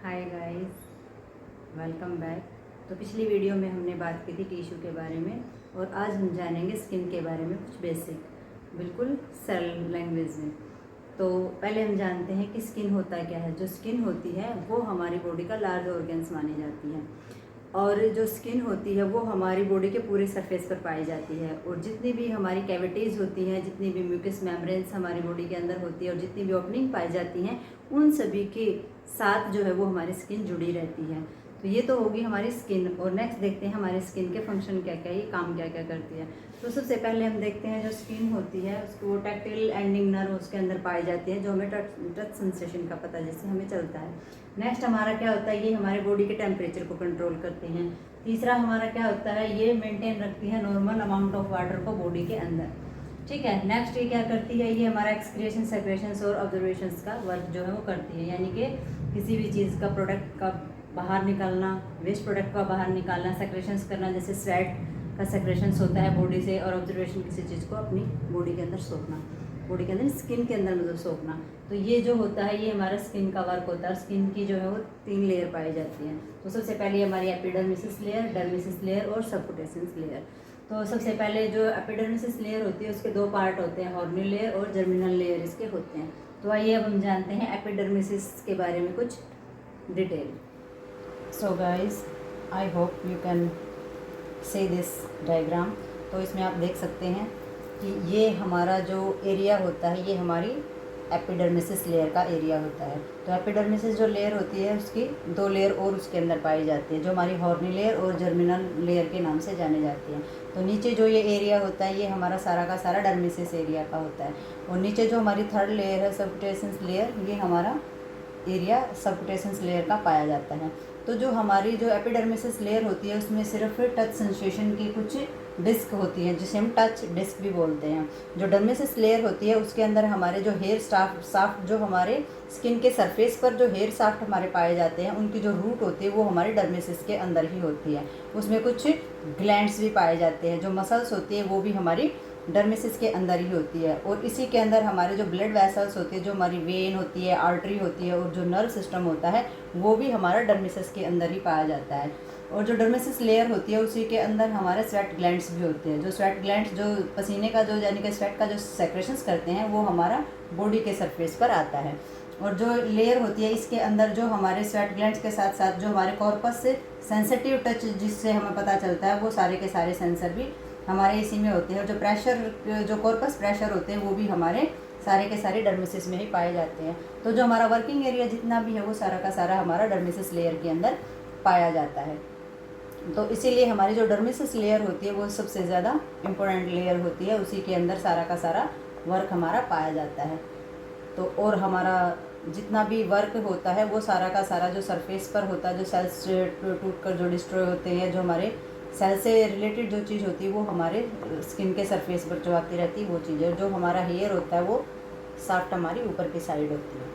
Hi guys, welcome back. तो पिछली video में हमने बात की थी टिश्यू के बारे में और आज हम जानेंगे स्किन के बारे में कुछ बेसिक, बिल्कुल सरल लैंग्वेज में। तो पहले हम जानते हैं कि स्किन होता क्या है। जो स्किन होती है वो हमारी बॉडी का लार्ज ऑर्गन्स मानी जाती है और जो स्किन होती है वो हमारी बॉडी के पूरे सरफेस पर पाई जाती है और जितनी भी हमारी कैविटीज़ होती हैं, जितनी भी म्यूकस मेम्ब्रेन्स हमारी बॉडी के अंदर होती है और जितनी भी ओपनिंग पाई जाती हैं, उन सभी के साथ जो है वो हमारी स्किन जुड़ी रहती है। तो ये तो होगी हमारी स्किन। और नेक्स्ट देखते हैं हमारी स्किन के फंक्शन क्या क्या, ये काम क्या क्या करती है। तो सबसे पहले हम देखते हैं जो स्किन होती है उसको वो टैक्टिल एंडिंग नर्व उसके अंदर पाई जाती है, जो हमें टच सेंसेशन का पता जैसे हमें चलता है। नेक्स्ट हमारा क्या होता है, ये हमारे बॉडी के टेम्परेचर को कंट्रोल करती हैं। तीसरा हमारा क्या होता है, ये मेंटेन रखती है नॉर्मल अमाउंट ऑफ वाटर को बॉडी के अंदर। ठीक है। नेक्स्ट ये क्या करती है, ये हमारा एक्सक्रिएशन, सेक्रेशंस और ऑब्जर्वेशंस का वर्क जो है वो करती है, यानी कि किसी भी चीज़ का प्रोडक्ट का बाहर निकालना, वेस्ट प्रोडक्ट का बाहर निकालना, सेक्रेशंस करना, जैसे स्वेट का सेक्रेशंस होता है बॉडी से, और ऑब्जर्वेशन किसी चीज़ को अपनी बॉडी के अंदर सोखना, बॉडी के अंदर स्किन के अंदर मतलब सोखना। तो ये जो होता है ये हमारा स्किन का वर्क होता है। स्किन की जो है वो 3 लेयर पाई जाती हैं। तो सबसे पहले हमारी एपिडर्मिस लेयर, डर्मिस लेयर और सबक्यूटेनियस लेयर। तो सबसे पहले जो एपिडर्मिस लेयर होती है उसके 2 पार्ट होते हैं, हॉर्नी लेयर और जर्मिनल लेयर इसके होते हैं। तो आइए अब हम जानते हैं एपिडर्मिस के बारे में कुछ detail. So guys, I hope you can see this diagram. तो इसमें आप देख सकते हैं कि ये हमारा जो एरिया होता है ये हमारी एपिडर्मिस लेयर का एरिया होता है। तो एपिडर्मिस जो लेयर होती है उसकी 2 लेयर और उसके अंदर पाई जाती है, जो हमारी हॉर्नी लेयर और जर्मिनल लेयर के नाम से जाने जाती हैं। तो नीचे जो ये एरिया होता है ये हमारा सारा का सारा डर्मिस एरिया का होता है, और नीचे जो हमारी 3rd लेयर है सबक्यूटेनियस लेयर, ये हमारा एरिया सबक्यूटेनियस लेयर का पाया जाता है। तो जो हमारी जो एपिडर्मिस लेयर होती है उसमें सिर्फ टच सेंसेशन की कुछ डिस्क होती है, जिसे हम टच डिस्क भी बोलते हैं। जो डर्मिस लेयर होती है उसके अंदर हमारे जो हेयर साफ्ट जो हमारे स्किन के सरफेस पर जो हेयर साफ्ट हमारे पाए जाते हैं उनकी जो रूट होती है वो हमारे डर्मिस के अंदर ही होती है। उसमें कुछ ग्लैंड्स भी पाए जाते हैं, जो मसल्स होती है वो भी हमारी डर्मिस के अंदर ही होती है। और इसी के अंदर हमारे जो ब्लड वेसल्स होती है, जो हमारी वेन होती है, आर्टरी होती है, और जो नर्व सिस्टम होता है वो भी हमारा डर्मिस के अंदर ही पाया जाता है। और जो डर्मिस लेयर होती है उसी के अंदर हमारे स्वेट ग्लैंड्स भी होते हैं। जो स्वेट ग्लैंड्स जो पसीने का जो यानी कि स्वेट का जो सेक्रेशंस करते हैं वो हमारा बॉडी के सरफेस पर आता है। और जो लेयर होती है इसके अंदर जो हमारे स्वेट ग्लैंड्स के साथ साथ जो हमारे कॉर्पस से सेंसिटिव टच जिससे हमें पता चलता है वो सारे के सारे सेंसर भी हमारे इसी में होते हैं। और जो प्रेशर, जो कॉर्पस प्रेशर होते हैं वो भी हमारे सारे के सारे डर्मिस में ही पाए जाते हैं। तो जो हमारा वर्किंग एरिया जितना भी है वो सारा का सारा हमारा डर्मिस लेयर के अंदर पाया जाता है। तो इसीलिए हमारी जो डर्मिस लेयर होती है वो सबसे ज़्यादा इम्पोर्टेंट लेयर होती है, उसी के अंदर सारा का सारा वर्क हमारा पाया जाता है। तो और हमारा जितना भी वर्क होता है वो सारा का सारा जो सरफेस पर होता है, जो सेल्स टूट कर जो डिस्ट्रॉय होते हैं, जो हमारे सेल से रिलेटेड जो चीज़ होती है वो हमारे स्किन के सरफेस पर जो आती रहती है वो चीज़ है। जो हमारा हेयर होता है वो साफ्ट हमारी ऊपर की साइड होती है।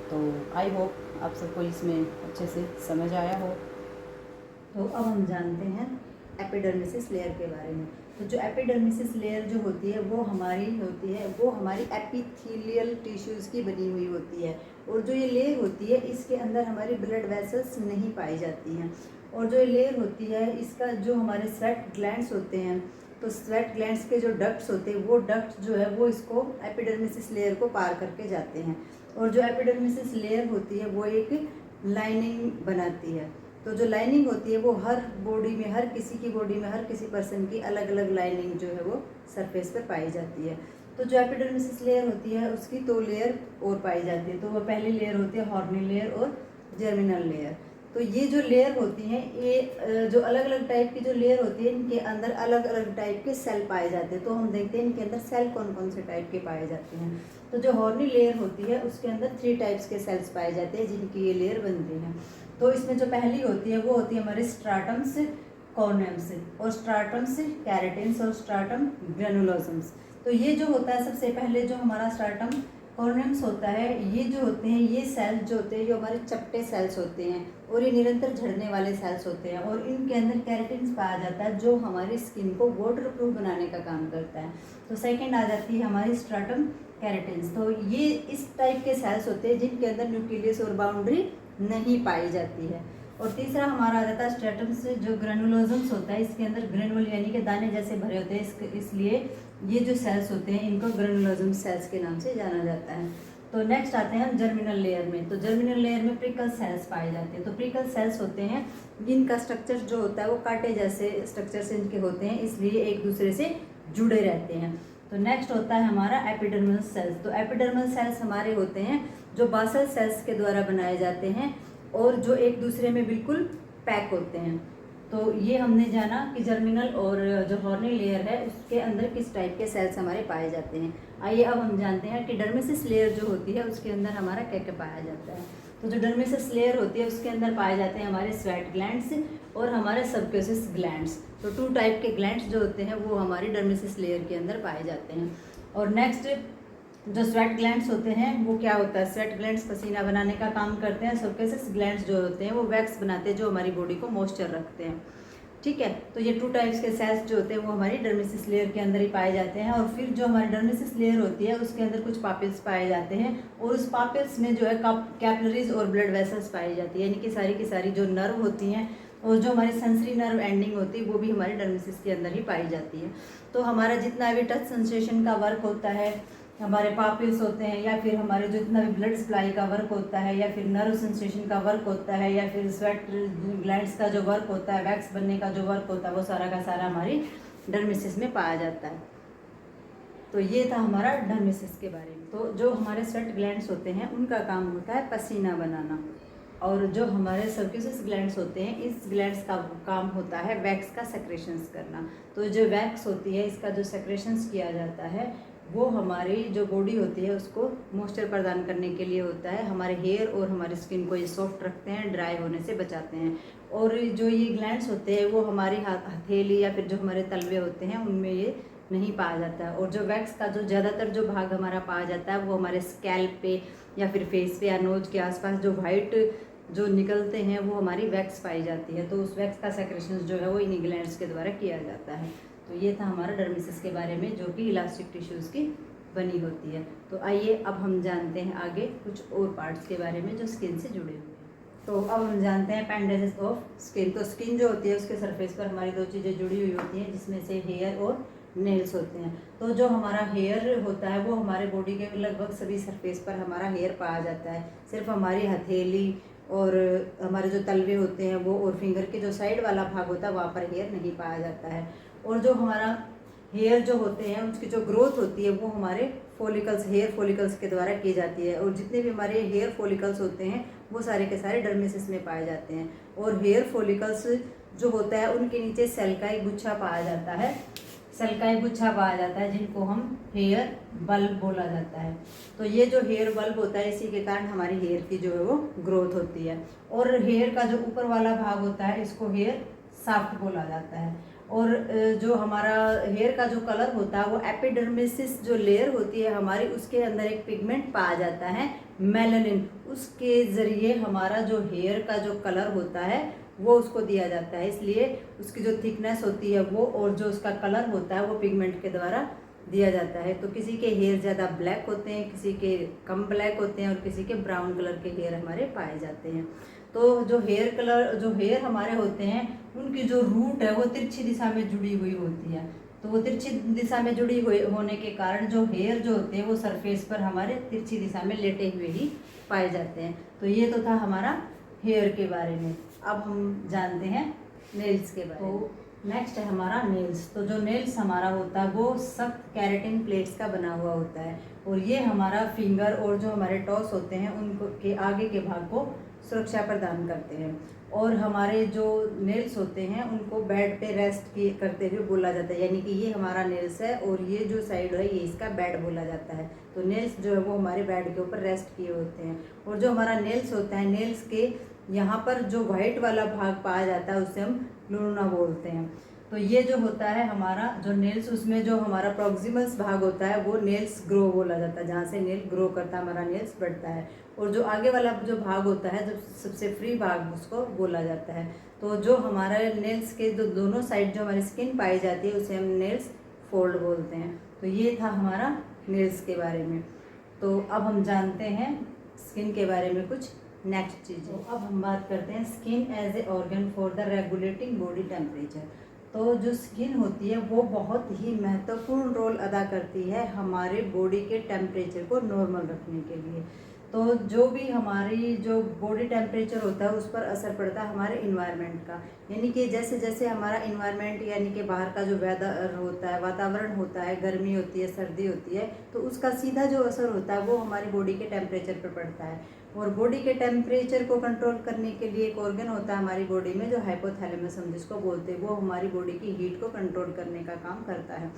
तो आई होप आप सबको इसमें अच्छे से समझ आया हो। तो अब हम जानते हैं एपिडर्मिस लेयर के बारे में। तो जो एपिडर्मिस लेयर जो होती है वो हमारी होती है, वो हमारी एपिथेलियल टिश्यूज़ की बनी हुई होती है। और जो ये लेयर होती है इसके अंदर हमारी ब्लड वेसल्स नहीं पाई जाती हैं। और जो ये लेयर होती है इसका जो हमारे स्वेट ग्लैंड्स होते हैं, तो स्वेट ग्लैंड्स के जो डक्ट्स होते हैं वो डक्ट जो है वो इसको एपिडर्मिस लेयर को पार करके जाते हैं। और जो एपिडर्मिस लेयर होती है वो एक लाइनिंग बनाती है। तो जो लाइनिंग होती है वो हर बॉडी में, हर किसी की बॉडी में, हर किसी पर्सन की अलग अलग लाइनिंग जो है वो सरफेस पर पाई जाती है। तो जो एपिडर्मिस लेयर होती है उसकी 2 लेयर और पाई जाती है। तो वो पहली लेयर होती है हॉर्नी लेयर और जर्मिनल लेयर। तो ये जो लेयर होती हैं ये जो अलग अलग टाइप की जो लेयर होती है इनके अंदर अलग अलग टाइप के सेल पाए जाते हैं। तो हम देखते हैं इनके अंदर सेल कौन कौन से टाइप के पाए जाते हैं। तो जो हॉर्नी लेयर होती है उसके अंदर 3 टाइप्स के सेल्स पाए जाते हैं जिनकी ये लेयर बनती है। तो इसमें जो पहली होती है वो होती है हमारे स्ट्राटम्स कॉर्नेम्स और स्ट्राटम्स कैरेटिन्स और स्ट्राटम ग्रेनुलोसम्स। तो ये जो होता है सबसे पहले जो हमारा स्ट्राटम कॉर्नेम्स होता है, ये जो होते हैं ये सेल्स जो होते हैं जो हमारे चपटे सेल्स होते हैं और ये निरंतर झड़ने वाले सेल्स होते हैं। और इनके अंदर कैरेटिन्स पाया जाता है जो हमारी स्किन को वाटर प्रूफ बनाने का काम करता है। तो सेकेंड आ जाती है हमारी स्ट्राटम कैरेटिन्स। तो ये इस टाइप के सेल्स होते हैं जिनके अंदर न्यूक्लियस और बाउंड्री नहीं पाई जाती है। और तीसरा हमारा आ जाता है स्ट्रेटम से, जो ग्रेनुलोजम्स होता है, इसके अंदर ग्रेनुल यानी कि दाने जैसे भरे होते हैं, इसलिए ये जो सेल्स होते हैं इनको ग्रेनुलोजम सेल्स के नाम से जाना जाता है। तो नेक्स्ट आते हैं हम जर्मिनल लेयर में। तो जर्मिनल लेयर में प्रिकल सेल्स पाए जाते हैं। तो प्रिकल सेल्स होते हैं जिनका स्ट्रक्चर जो होता है वो कांटे जैसे स्ट्रक्चर से इनके होते हैं, इसलिए एक दूसरे से जुड़े रहते हैं। तो नेक्स्ट होता है हमारा एपिडर्मल सेल्स। तो एपिडर्मल सेल्स हमारे होते हैं जो बासल सेल्स के द्वारा बनाए जाते हैं और जो एक दूसरे में बिल्कुल पैक होते हैं। तो ये हमने जाना कि जर्मिनल और जो हॉर्नी लेयर है उसके अंदर किस टाइप के सेल्स हमारे पाए जाते हैं। आइए अब हम जानते हैं कि डर्मिसिस लेयर जो होती है उसके अंदर हमारा क्या क्या पाया जाता है। तो जो डर्मिसिस लेयर होती है उसके अंदर पाए जाते हैं हमारे स्वेट ग्लैंड्स और हमारे सबक्यूसिस ग्लैंड्स। तो 2 टाइप के ग्लैंड्स जो होते हैं वो हमारी डर्मिसिस लेयर के अंदर पाए जाते हैं। और नेक्स्ट जो स्वेट ग्लैंड्स होते हैं वो क्या होता है, स्वेट ग्लैंड्स पसीना बनाने का काम करते हैं। सबक्यूसिस ग्लैंड्स जो होते हैं वो वैक्स बनाते हैं जो हमारी बॉडी को मॉइस्चर रखते हैं। ठीक है, तो ये 2 टाइप्स के सेल्स जो होते हैं वो हमारी डर्मिसिस लेयर के अंदर ही पाए जाते हैं। और फिर जो हमारी डर्मिसिस लेयर होती है उसके अंदर कुछ पापिल्स पाए जाते हैं और उस पापिल्स में जो है कैपिलरीज और ब्लड वेसल्स पाई जाती है, यानी कि सारी की सारी जो नर्व होती हैं और जो हमारी सेंसरी नर्व एंडिंग होती है वो भी हमारी डर्मिसिस के अंदर ही पाई जाती है। तो हमारा जितना भी टच सेंसेशन का वर्क होता है, हमारे पापिल्स होते हैं, या फिर हमारे जो इतना भी ब्लड सप्लाई का वर्क होता है, या फिर नर्व सेंसेशन का वर्क होता है, या फिर स्वेट ग्लैंड्स का जो वर्क होता है, वैक्स बनने का जो वर्क होता है, वो सारा का सारा हमारी डर्मिसिस में पाया जाता है। तो ये था हमारा डर्मिसिस के बारे में। तो जो हमारे स्वेट ग्लैंड्स होते हैं उनका काम होता है पसीना बनाना, और जो हमारे सबक्यूसिस ग्लैंड्स होते हैं इस ग्लैंड्स का काम होता है वैक्स का सेक्रेशंस करना। तो जो वैक्स होती है इसका जो सेक्रेशंस किया जाता है वो हमारी जो बॉडी होती है उसको मॉइस्चर प्रदान करने के लिए होता है। हमारे हेयर और हमारी स्किन को ये सॉफ्ट रखते हैं, ड्राई होने से बचाते हैं। और जो ये ग्लैंड्स होते हैं वो हमारी हथेली या फिर जो हमारे तलवे होते हैं उनमें ये नहीं पाया जाता है। और जो वैक्स का जो ज़्यादातर जो भाग हमारा पाया जाता है वो हमारे स्कैल्प पे या फिर फेस पे या नोज के आसपास जो वाइट जो निकलते हैं वो हमारी वैक्स पाई जाती है। तो उस वैक्स का सेक्रेशन जो है वो इन ग्लैंड्स के द्वारा किया जाता है। तो ये था हमारा डर्मिसिस के बारे में जो कि इलास्टिक टिश्यूज़ की बनी होती है। तो आइए अब हम जानते हैं आगे कुछ और पार्ट्स के बारे में जो स्किन से जुड़े हुए हैं। तो अब हम जानते हैं अपेंडेजेस ऑफ स्किन। तो स्किन जो होती है उसके सरफेस पर हमारी 2 चीज़ें जुड़ी हुई होती हैं जिसमें से हेयर और नेल्स होते हैं। तो जो हमारा हेयर होता है वो हमारे बॉडी के लगभग सभी सरफेस पर हमारा हेयर पाया जाता है। सिर्फ हमारी हथेली और हमारे जो तलवे होते हैं वो और फिंगर के जो साइड वाला भाग होता है वहाँ पर हेयर नहीं पाया जाता है। और जो हमारा हेयर जो होते हैं उसकी जो ग्रोथ होती है वो हमारे फॉलिकल्स, हेयर फॉलिकल्स के द्वारा की जाती है। और जितने भी हमारे हेयर फॉलिकल्स होते हैं वो सारे के सारे डर्मिसिस में पाए जाते हैं। और हेयर फॉलिकल्स जो होता है उनके नीचे सेल का एक गुच्छा पाया जाता है, सेल का एक गुच्छा पाया जाता है जिनको हम हेयर बल्ब बोला जाता है। तो ये जो हेयर बल्ब होता है इसी के कारण हमारी हेयर की जो है वो ग्रोथ होती है। और हेयर का जो ऊपर वाला भाग होता है इसको हेयर शाफ्ट बोला जाता है। और जो हमारा हेयर का जो कलर होता है वो एपिडर्मिसिस जो लेयर होती है हमारी उसके अंदर एक पिगमेंट पाया जाता है मेलानिन, उसके ज़रिए हमारा जो हेयर का जो कलर होता है वो उसको दिया जाता है। इसलिए उसकी जो थिकनेस होती है वो और जो उसका कलर होता है वो पिगमेंट के द्वारा दिया जाता है। तो किसी के हेयर ज़्यादा ब्लैक होते हैं, किसी के कम ब्लैक होते हैं और किसी के ब्राउन कलर के हेयर हमारे पाए जाते हैं। तो जो हेयर हमारे होते हैं उनकी जो रूट है वो तिरछी दिशा में जुड़ी हुई होती है। तो वो तिरछी दिशा में जुड़ी हुई होने के कारण जो हेयर जो होते हैं वो सरफेस पर हमारे तिरछी दिशा में लेटे हुए ही पाए जाते हैं। तो ये तो था हमारा हेयर के बारे में। अब हम जानते हैं नेल्स के बारे में। तो नेक्स्ट है हमारा नेल्स। तो जो नेल्स हमारा होता है वो सख्त कैरेटिन प्लेट्स का बना हुआ होता है और ये हमारा फिंगर और जो हमारे टॉस होते हैं उनको के आगे के भाग को सुरक्षा प्रदान करते हैं। और हमारे जो नेल्स होते हैं उनको बेड पे रेस्ट करते हुए बोला जाता है, यानी कि ये हमारा नेल्स है और ये जो साइड है ये इसका बेड बोला जाता है। तो नेल्स जो है वो हमारे बेड के ऊपर रेस्ट किए होते हैं। और जो हमारा नेल्स होता है नेल्स के यहाँ पर जो वाइट वाला भाग पाया जाता है उसे हम लूना बोलते हैं। तो ये जो होता है हमारा जो नेल्स उसमें जो हमारा प्रॉक्सिमल्स भाग होता है वो नेल्स ग्रो बोला जाता है, जहाँ से नेल ग्रो करता है हमारा नेल्स बढ़ता है। और जो आगे वाला जो भाग होता है जो सबसे फ्री भाग उसको बोला जाता है। तो जो हमारे नेल्स के जो दोनों साइड जो हमारी स्किन पाई जाती है उसे हम नेल्स फोल्ड बोलते हैं। तो ये था हमारा नेल्स के बारे में। तो अब हम जानते हैं स्किन के बारे में कुछ नेक्स्ट चीज़। तो अब हम बात करते हैं skin as a organ for the regulating body temperature. तो जो स्किन होती है वो बहुत ही महत्वपूर्ण रोल अदा करती है हमारे बॉडी के टेम्परेचर को नॉर्मल रखने के लिए। तो जो भी हमारी जो बॉडी टेम्परेचर होता है उस पर असर पड़ता है हमारे इन्वायरमेंट का, यानी कि जैसे जैसे हमारा इन्वायरमेंट यानी कि बाहर का जो वेदर होता है, वातावरण होता है, गर्मी होती है, सर्दी होती है, तो उसका सीधा जो असर होता है वो हमारी बॉडी के टेम्परेचर पर पड़ता है। और बॉडी के टेम्परेचर को कंट्रोल करने के लिए एक ऑर्गन होता है हमारी बॉडी में जो हाइपोथैलेमस हम जिसको बोलते हैं, वो हमारी बॉडी की हीट को कंट्रोल करने का काम करता है।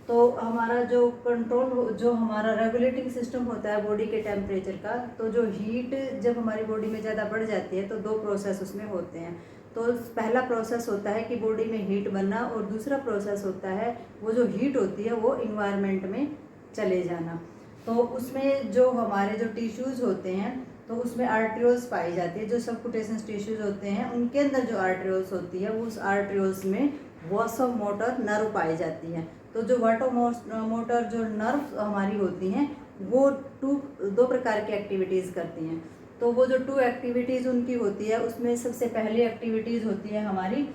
तो हमारा जो कंट्रोल जो हमारा रेगुलेटिंग सिस्टम होता है बॉडी के टेम्परेचर का, तो जो हीट जब हमारी बॉडी में ज़्यादा बढ़ जाती है तो दो प्रोसेस उसमें होते हैं। तो पहला प्रोसेस होता है कि बॉडी में हीट बनना, और दूसरा प्रोसेस होता है वो जो हीट होती है वो इन्वायरमेंट में चले जाना। तो उसमें जो हमारे जो टिश्यूज़ होते हैं तो उसमें आर्ट्रियोल्स पाई जाती है, जो सबक्यूटेनियस टिश्यूज होते हैं उनके अंदर जो आर्ट्रियोल्स होती है वो उस आर्ट्रियोल्स में वासोमोटर नर्व पाई जाती है। तो जो वासोमोटर जो नर्व हमारी होती हैं वो दो प्रकार की एक्टिविटीज़ करती हैं। तो वो जो 2 एक्टिविटीज़ उनकी होती है उसमें सबसे पहली एक्टिविटीज़ होती है हमारी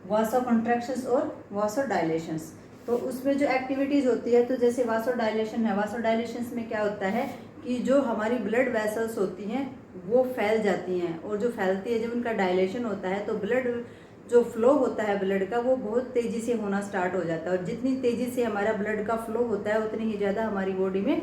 वासो कॉन्ट्रैक्शंस और वासो डायलेशंस। तो उसमें जो एक्टिविटीज़ होती है, तो जैसे वासो डायलेशन है, वासो डायलेशंस में क्या होता है कि जो हमारी ब्लड वेसल्स होती हैं वो फैल जाती हैं, और जो फैलती है जब उनका डायलेशन होता है तो ब्लड जो फ्लो होता है ब्लड का वो बहुत तेज़ी से होना स्टार्ट हो जाता है। और जितनी तेज़ी से हमारा ब्लड का फ्लो होता है उतनी ही ज़्यादा हमारी बॉडी में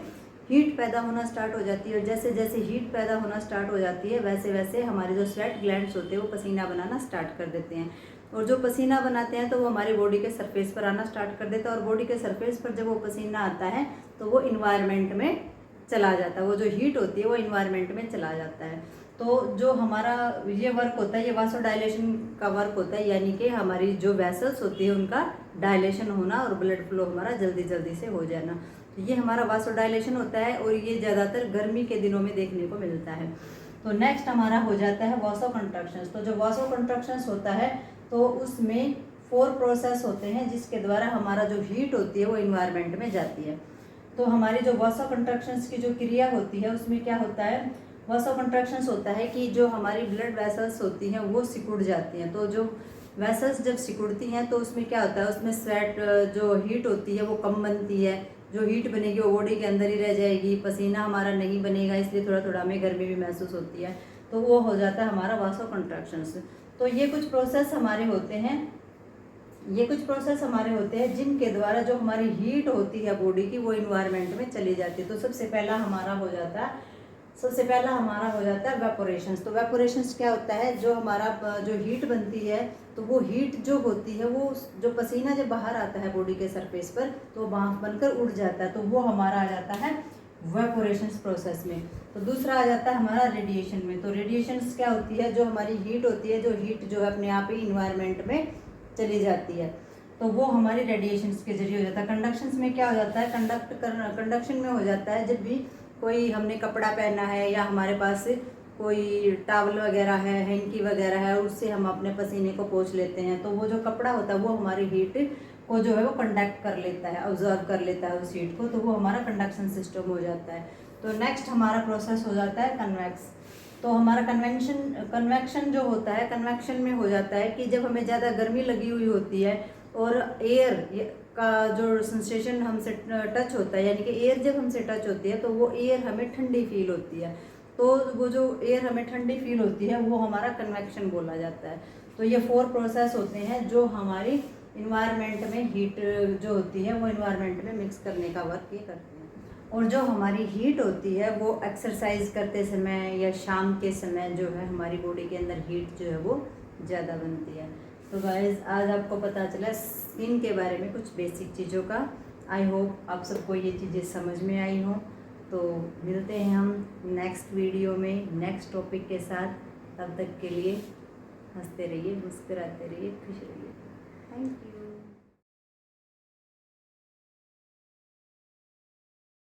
हीट पैदा होना स्टार्ट हो जाती है। और जैसे जैसे हीट पैदा होना स्टार्ट हो जाती है वैसे वैसे हमारे जो स्वेट ग्लैंड्स होते हैं वो पसीना बनाना स्टार्ट कर देते हैं। और जो पसीना बनाते हैं तो वो हमारी बॉडी के सरफेस पर आना स्टार्ट कर देता है, और बॉडी के सरफेस पर जब वो पसीना आता है तो वो इन्वायरमेंट में चला जाता है, वो जो हीट होती है वो इन्वायरमेंट में चला जाता है। तो जो हमारा ये वर्क होता है ये वासोडाइलेशन का वर्क होता है, यानी कि हमारी जो वेसल्स होती है उनका डायलेशन होना और ब्लड फ्लो हमारा जल्दी जल्दी से हो जाना। तो ये हमारा वासोडाइलेशन होता है, और ये ज़्यादातर गर्मी के दिनों में देखने को मिलता है। तो नेक्स्ट हमारा हो जाता है वासो कंट्रैक्शंस। तो जो वासो कंट्रैक्शंस होता है तो उसमें 4 प्रोसेस होते हैं जिसके द्वारा हमारा जो हीट होती है वो इन्वायरमेंट में जाती है। तो हमारी जो वासो कंट्रैक्शंस की जो क्रिया होती है उसमें क्या होता है, वासो कंट्रैक्शंस होता है कि जो हमारी ब्लड वेसल्स होती हैं वो सिकुड़ जाती हैं। तो जो वेसल्स जब सिकुड़ती हैं तो उसमें क्या होता है, उसमें स्वेट जो हीट होती है वो कम बनती है, जो हीट बनेगी वो बॉडी के अंदर ही रह जाएगी, पसीना हमारा नहीं बनेगा, इसलिए थोड़ा थोड़ा हमें गर्मी भी महसूस होती है। तो वो हो जाता है हमारा वासो कंट्रैक्शंस। तो ये कुछ प्रोसेस हमारे होते हैं जिनके द्वारा जो हमारी हीट होती है बॉडी की वो इन्वायरमेंट में चली जाती है। तो सबसे पहला हमारा हो जाता है वेपोरेशंस। तो वेपोरेशंस क्या होता है, जो हमारा जो हीट बनती है तो वो हीट जो होती है वो जो पसीना जब बाहर आता है बॉडी के सरफेस पर तो भाप बनकर उड़ जाता है, तो वो हमारा आ जाता है वेपोरेशंस प्रोसेस में। तो दूसरा आ जाता है हमारा रेडिएशन में। तो रेडिएशंस क्या होती है, जो हमारी हीट होती है, जो हीट जो है अपने आप ही इन्वायरमेंट में चली जाती है, तो वो हमारी रेडिएशंस के जरिए हो जाता है। कंडक्शंस में क्या हो जाता है, कंडक्शन में हो जाता है जब भी कोई हमने कपड़ा पहना है या हमारे पास कोई टावल वगैरह है, हैंकी वगैरह है, उससे हम अपने पसीने को पोंछ लेते हैं, तो वो जो कपड़ा होता है वो हमारी हीट को जो है वो कंडक्ट कर लेता है, ऑब्जर्व कर लेता है उस हीट को, तो वो हमारा कंडक्शन सिस्टम हो जाता है। तो नेक्स्ट हमारा प्रोसेस हो जाता है कन्वेक्स। तो हमारा कन्वेक्शन जो होता है, कन्वेक्शन में हो जाता है कि जब हमें ज़्यादा गर्मी लगी हुई होती है और एयर का जो सेंसेशन हमसे टच होता है, यानी कि एयर जब हमसे टच होती है तो वो एयर हमें ठंडी फील होती है, तो वो जो एयर हमें ठंडी फील होती है वो हमारा कन्वेक्शन बोला जाता है। तो ये 4 प्रोसेस होते हैं जो हमारी इन्वायरमेंट में हीट जो होती है वो इन्वायरमेंट में मिक्स करने का वर्क ये करते हैं। और जो हमारी हीट होती है वो एक्सरसाइज करते समय या शाम के समय जो है हमारी बॉडी के अंदर हीट जो है वो ज़्यादा बनती है। तो गाइस आज आपको पता चला स्किन के बारे में कुछ बेसिक चीज़ों का। आई होप आप सबको ये चीज़ें समझ में आई हों। तो मिलते हैं हम नेक्स्ट वीडियो में नेक्स्ट टॉपिक के साथ। तब तक के लिए हंसते रहिए, मुस्कुराते रहिए, खुश रहिए। Thank you.